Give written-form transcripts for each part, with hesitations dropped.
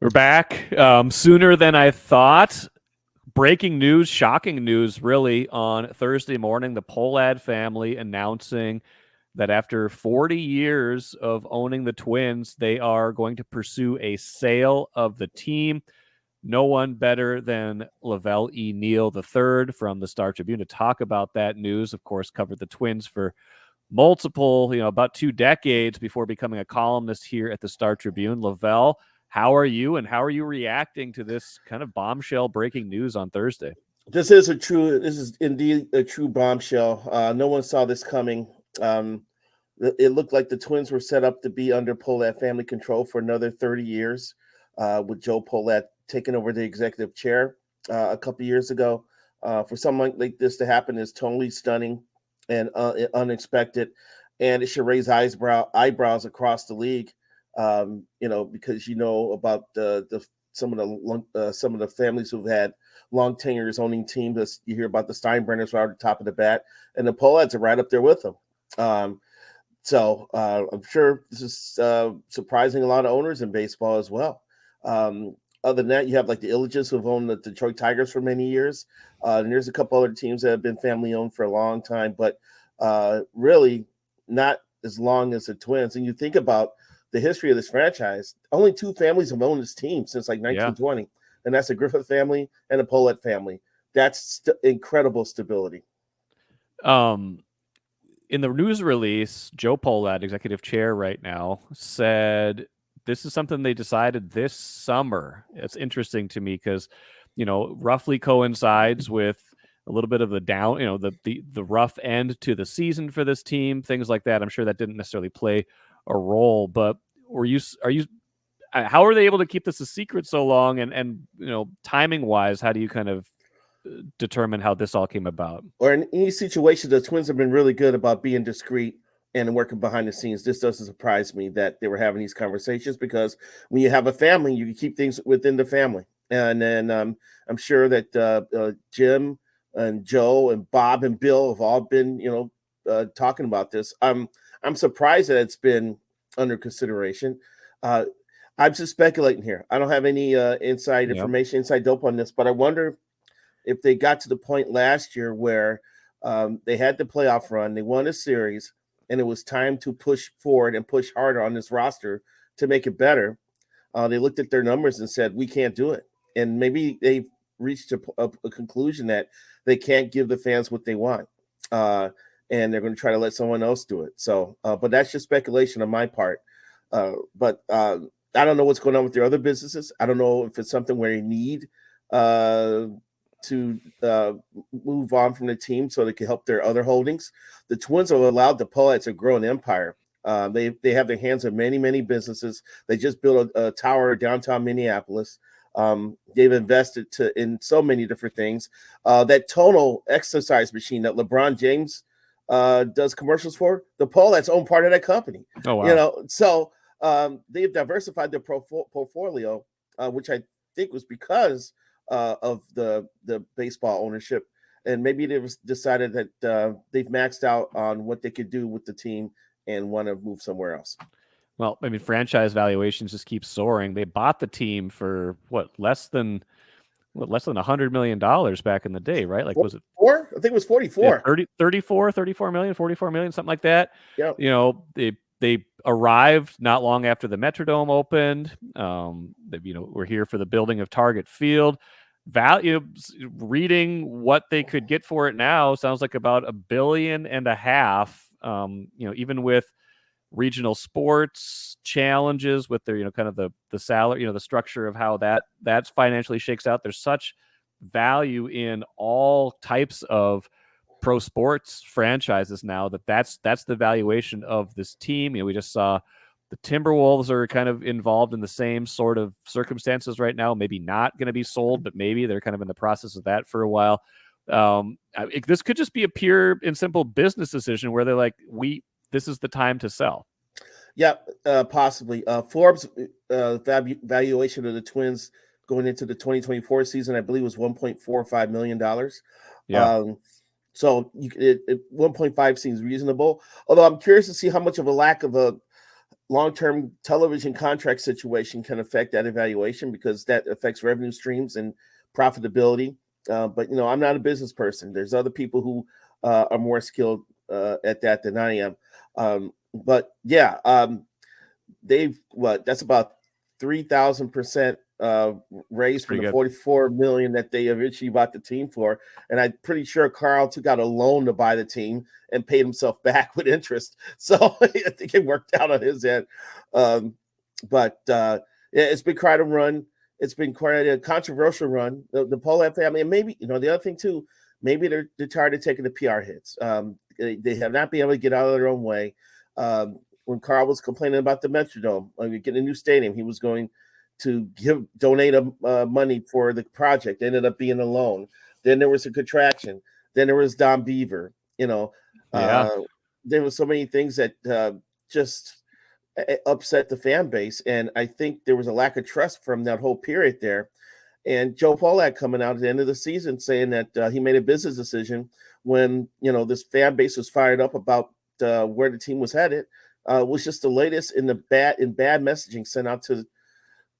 We're back sooner than I thought. Breaking news, shocking news, really, on Thursday morning. The Pohlad family announcing that after 40 years of owning the Twins, they are going to pursue a sale of the team. No one better than Velle E. Neal III from the Star Tribune to talk about that news. Of course, covered the Twins for multiple, about 2 decades before becoming a columnist here at the Star Tribune. Lavelle, how are you, and how are you reacting to this kind of bombshell breaking news on Thursday? This is indeed a true bombshell. No one saw this coming. Um, it looked like the Twins were set up to be under Pohlad family control for another 30 years, with Joe Pohlad taking over the executive chair a couple years ago. For something like this to happen is totally stunning and unexpected, and it should raise eyebrows across the league. Because about some of the families who've had long tenures owning teams. You hear about the Steinbrenners right at the top of the bat, and the Pohlads are right up there with them. So I'm sure this is surprising a lot of owners in baseball as well. Other than that, you have like the Illiches who've owned the Detroit Tigers for many years. And there's a couple other teams that have been family owned for a long time, but really not as long as the Twins. And you think about the history of this franchise, only 2 families have owned this team since like 1920. And that's the Griffith family and the Pohlad family. That's incredible stability. In the news release, Joe Pohlad, executive chair right now, said this is something they decided this summer. It's interesting to me because, roughly coincides with a little bit of the down, the rough end to the season for this team, things like that. I'm sure that didn't necessarily play a role, but how are they able to keep this a secret so long? And timing wise, how do you kind of determine how this all came about? Or in any situation, the Twins have been really good about being discreet and working behind the scenes. This doesn't surprise me that they were having these conversations, because when you have a family, you can keep things within the family. And then I'm sure that Jim and Joe and Bob and Bill have all been, talking about this. I'm surprised that it's been under consideration. I'm just speculating here. I don't have any inside information, inside dope on this, but I wonder if they got to the point last year where they had the playoff run, they won a series, and it was time to push forward and push harder on this roster to make it better. They looked at their numbers and said, we can't do it. And maybe they've reached a conclusion that they can't give the fans what they want. And they're going to try to let someone else do it. So, but that's just speculation on my part. But I don't know what's going on with their other businesses. I don't know if it's something where they need to move on from the team so they can help their other holdings. The Twins have allowed the Pohlads to grow an empire. They have their hands on many businesses. They just built a tower downtown Minneapolis. They've invested in so many different things. That tonal exercise machine that LeBron James does commercials for, the Pohlads own part of that company. Oh, wow. So they've diversified their portfolio, which I think was because of the baseball ownership, and maybe they decided that they've maxed out on what they could do with the team and want to move somewhere else. Well, I mean, franchise valuations just keep soaring. They bought the team for less than $100 million back in the day, right? Like, was it 4? I think it was 44. Yeah, 34 million, 44 million, something like that. Yeah. They arrived not long after the Metrodome opened. We're here for the building of Target Field. Reading what they could get for it now sounds like about $1.5 billion. Even with regional sports challenges with their, kind of the salary, the structure of how that's financially shakes out. There's such value in all types of pro sports franchises now that's the valuation of this team. We just saw the Timberwolves are kind of involved in the same sort of circumstances right now. Maybe not going to be sold, but maybe they're kind of in the process of that for a while. This could just be a pure and simple business decision where they're like, this is the time to sell. Yeah, possibly. Forbes valuation of the Twins going into the 2024 season, I believe, was $1.45 million. Yeah. So 1.5 seems reasonable. Although I'm curious to see how much of a lack of a long-term television contract situation can affect that evaluation because that affects revenue streams and profitability. But I'm not a business person. There's other people who are more skilled at that than I am. But yeah, that's about 3,000% raised from the good. 44 million that they eventually bought the team for. And I'm pretty sure Carl took out a loan to buy the team and paid himself back with interest. So I think it worked out on his end. But it's been quite a run. It's been quite a controversial run. The Pohlad family, and maybe, the other thing too, maybe they're tired of taking the PR hits. They have not been able to get out of their own way. When Carl was complaining about the Metrodome, getting a new stadium, he was going to donate money for the project. It ended up being a loan. Then there was a contraction. Then there was Don Beaver. There were so many things that just upset the fan base, and I think there was a lack of trust from that whole period there. And Joe Pohlad coming out at the end of the season saying that he made a business decision when this fan base was fired up about where the team was headed. Was just the latest in bad messaging sent out to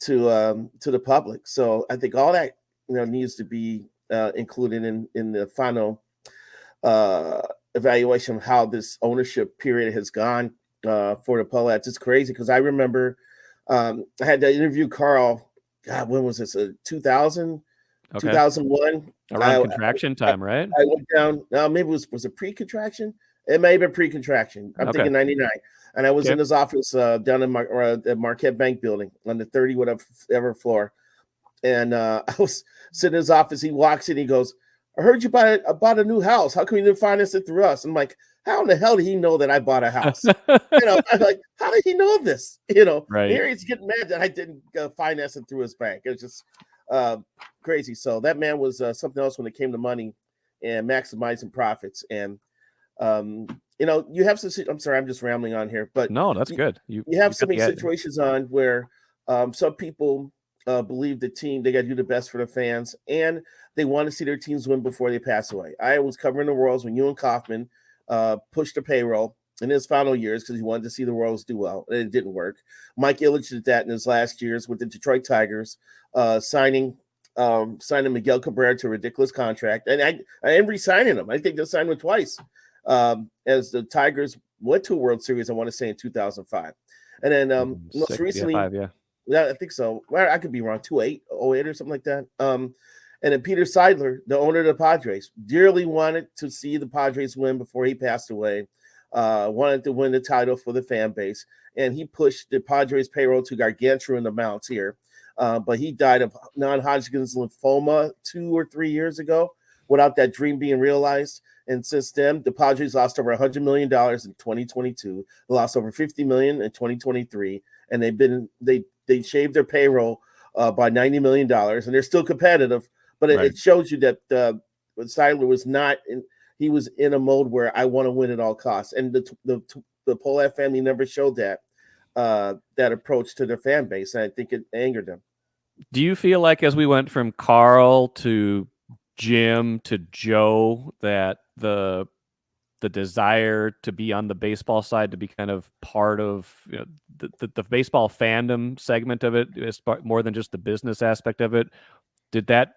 the public. So I think all that needs to be included in the final evaluation of how this ownership period has gone for the Pohlads. It's crazy because I remember I had to interview Carl. God, when was this? 2000, Okay. 2001. Around contraction time, right? I went down. Maybe it was a pre-contraction. It may have been pre-contraction. I'm thinking 99. And I was in his office down in the Marquette Bank building on the 30 whatever floor. And I was sitting in his office. He walks in. He goes, "I heard you bought a new house. How come you didn't finance it through us?" I'm like, how in the hell did he know that I bought a house? I'm like, how did he know this? Right. Here he's getting mad that I didn't finance it through his bank. It was just crazy. So that man was something else when it came to money and maximizing profits. And you have some. I'm sorry, I'm just rambling on here, but no, that's good. You have so many situations on where some people believe the team, they got to do the best for the fans, and they want to see their teams win before they pass away. I was covering the Royals when Ewan Kaufman pushed the payroll in his final years because he wanted to see the Royals do well, and it didn't work. Mike Ilitch did that in his last years with the Detroit Tigers, signing Miguel Cabrera to a ridiculous contract, and I am re-signing him. I think they'll sign him twice. As the Tigers went to a World Series, I want to say in 2005. And then most recently, yeah, I think so. Well, I could be wrong, 08 or something like that. And then Peter Seidler, the owner of the Padres, dearly wanted to see the Padres win before he passed away, wanted to win the title for the fan base. And he pushed the Padres payroll to gargantuan amounts here. But he died of non-Hodgkin's lymphoma 2 or 3 years ago without that dream being realized. And since then, the Padres lost over $100 million in 2022. They lost over $50 million in 2023, and they shaved their payroll by $90 million, and they're still competitive. But it shows you that Seidler was not in. He was in a mode where I want to win at all costs, and the Pohlad family never showed that approach to their fan base, and I think it angered them. Do you feel like as we went from Carl to Jim to Joe that the desire to be on the baseball side, to be kind of part of the baseball fandom segment of it, is more than just the business aspect of it, did that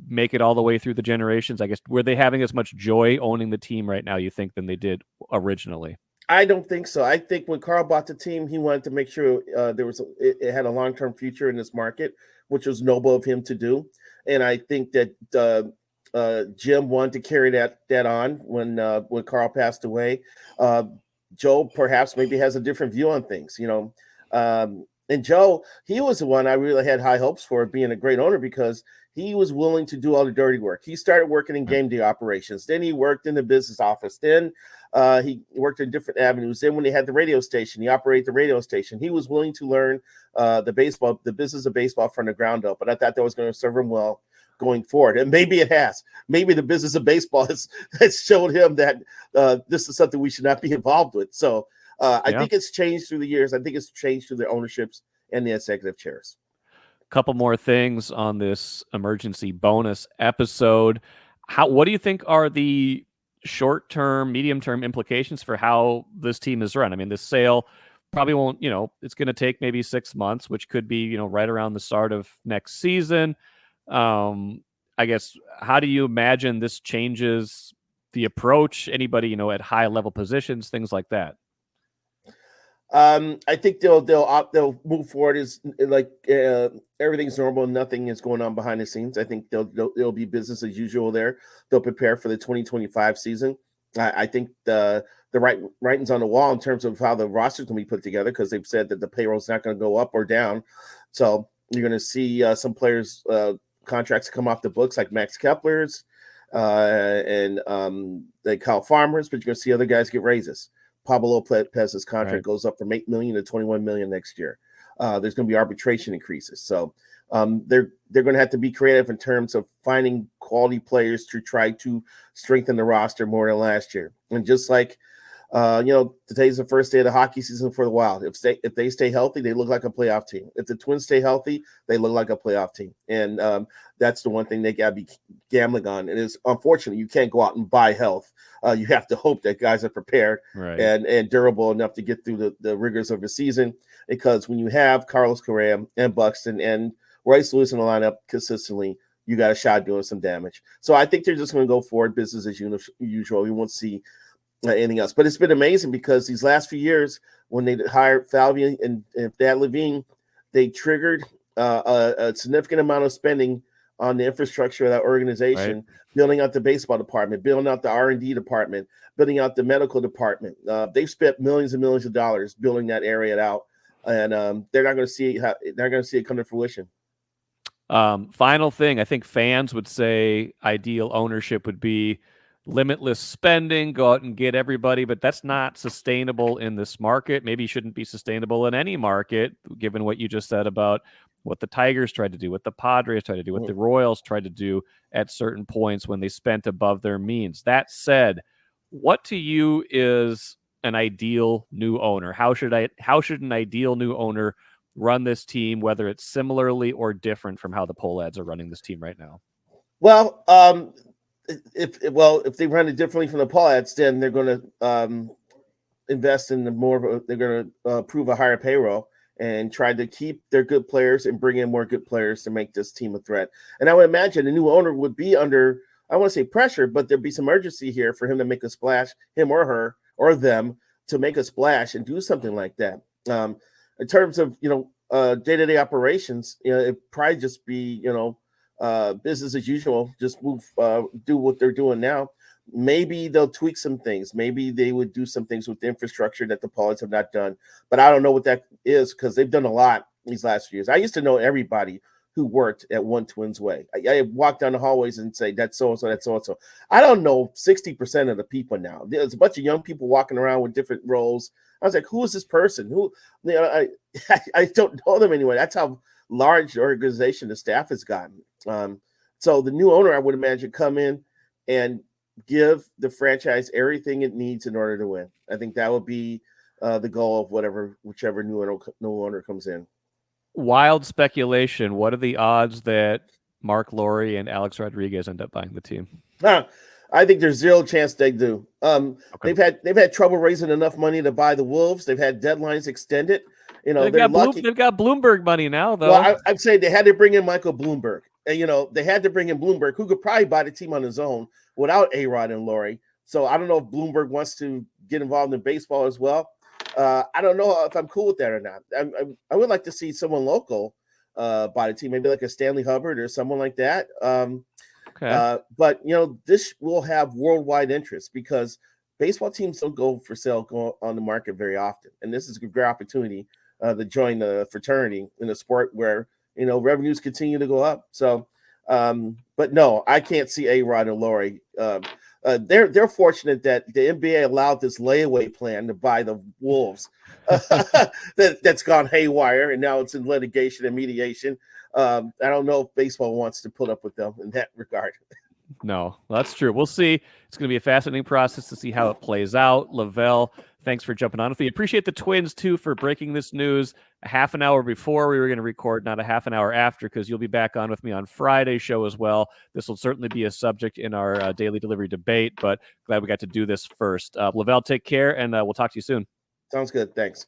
make it all the way through the generations? I guess, were they having as much joy owning the team right now, you think, than they did originally? I don't think so. I think when Carl bought the team, he wanted to make sure it had a long-term future in this market, which was noble of him to do. And I think that Jim wanted to carry that on when Carl passed away. Joe perhaps maybe has a different view on things, and Joe, he was the one I really had high hopes for being a great owner because he was willing to do all the dirty work. He started working in game day operations. Then he worked in the business office. Then he worked in different avenues. Then when they had the radio station, he operated the radio station. He was willing to learn the business of baseball from the ground up. And I thought that was going to serve him well going forward. And maybe it has. Maybe the business of baseball has showed him that this is something we should not be involved with. So I think it's changed through the years. I think it's changed through the ownerships and the executive chairs. Couple more things on this emergency bonus episode. What do you think are the short-term, medium-term implications for how this team is run? I mean, this sale, probably won't, it's going to take maybe 6 months, which could be, right around the start of next season. I guess, how do you imagine this changes the approach? Anybody, at high level positions, things like that? I think they'll move forward as like everything's normal, nothing is going on behind the scenes. I think it'll be business as usual there. They'll prepare for the 2025 season. I think the writing's on the wall in terms of how the roster's going to be put together, because they've said that the payroll's not going to go up or down. So you're going to see some players' contracts come off the books, like Max Kepler's and the Kyle Farmers, but you're going to see other guys get raises. Pablo Lopez's contract goes up from $8 million to $21 million next year. There's going to be arbitration increases. So they're going to have to be creative in terms of finding quality players to try to strengthen the roster more than last year. And just like, today's the first day of the hockey season for the Wild. If they stay healthy, they look like a playoff team. If the Twins stay healthy, they look like a playoff team. And that's the one thing they got to be gambling on. It is unfortunate you can't go out and buy health. You have to hope that guys are prepared and durable enough to get through the rigors of the season. Because when you have Carlos Correa and Buxton and Royce Lewis in the lineup consistently, you got a shot doing some damage. So I think they're just going to go forward, business as usual. We won't see anything else. But it's been amazing because these last few years, when they hired Falvey and Thad Levine, they triggered a significant amount of spending on the infrastructure of that organization, building out the baseball department, building out the R&D department, building out the medical department. They've spent millions and millions of dollars building that area out, and they're not going to see it come to fruition. Final thing, I think fans would say ideal ownership would be limitless spending, go out and get everybody, but that's not sustainable in this market. Maybe shouldn't be sustainable in any market, given what you just said about what the Tigers tried to do, what the Padres tried to do, what the Royals tried to do at certain points when they spent above their means. That said, what to you is an ideal new owner? How should an ideal new owner run this team, whether it's similarly or different from how the Pohlads are running this team right now? Well, if they run it differently from the Pohlads, then they're going to invest in they're going to approve a higher payroll and try to keep their good players and bring in more good players to make this team a threat. And I would imagine a new owner would be under, I want to say pressure, but there'd be some urgency here for him to make a splash, him or her or them, to make a splash and do something like that. In terms of, day-to-day operations, it'd probably just be, business as usual, just do what they're doing now. Maybe they'll tweak some things. Maybe they would do some things with the infrastructure that the Pohlads have not done. But I don't know what that is, because they've done a lot these last few years. I used to know everybody who worked at One Twins Way. I walk down the hallways and say, that's so-and-so, that's so-and-so. I don't know 60% of the people now. There's a bunch of young people walking around with different roles. I was like, who is this person? I don't know them anyway. That's how large the organization, the staff has gotten. So the new owner, I would imagine, come in and give the franchise everything it needs in order to win. I think that would be the goal of whichever new owner comes in. Wild speculation. What are the odds that Mark Lowry and Alex Rodriguez end up buying the team? I think there's zero chance they do. They've had trouble raising enough money to buy the Wolves. They've had deadlines extended. They've got Bloomberg money now, though. Well, I'd say they had to bring in Michael Bloomberg. And, they had to bring in Bloomberg, who could probably buy the team on his own without A-Rod and Lowry. So I don't know if Bloomberg wants to get involved in baseball as well. I don't know if I'm cool with that or not. I would like to see someone local buy the team, maybe like a Stanley Hubbard or someone like that. But, this will have worldwide interest, because baseball teams don't go for sale, go on the market very often. And this is a great opportunity to join the fraternity in a sport where, revenues continue to go up. So, but no, I can't see A-Rod and Lowry. They're fortunate that the NBA allowed this layaway plan to buy the Wolves that's gone haywire, and now it's in litigation and mediation. I don't know if baseball wants to put up with them in that regard. No, that's true. We'll see. It's going to be a fascinating process to see how it plays out. Lavelle, thanks for jumping on with me. Appreciate the Twins, too, for breaking this news a half an hour before we were going to record, not a half an hour after, because you'll be back on with me on Friday's show as well. This will certainly be a subject in our daily delivery debate, but glad we got to do this first. Lavelle, take care, and we'll talk to you soon. Sounds good. Thanks.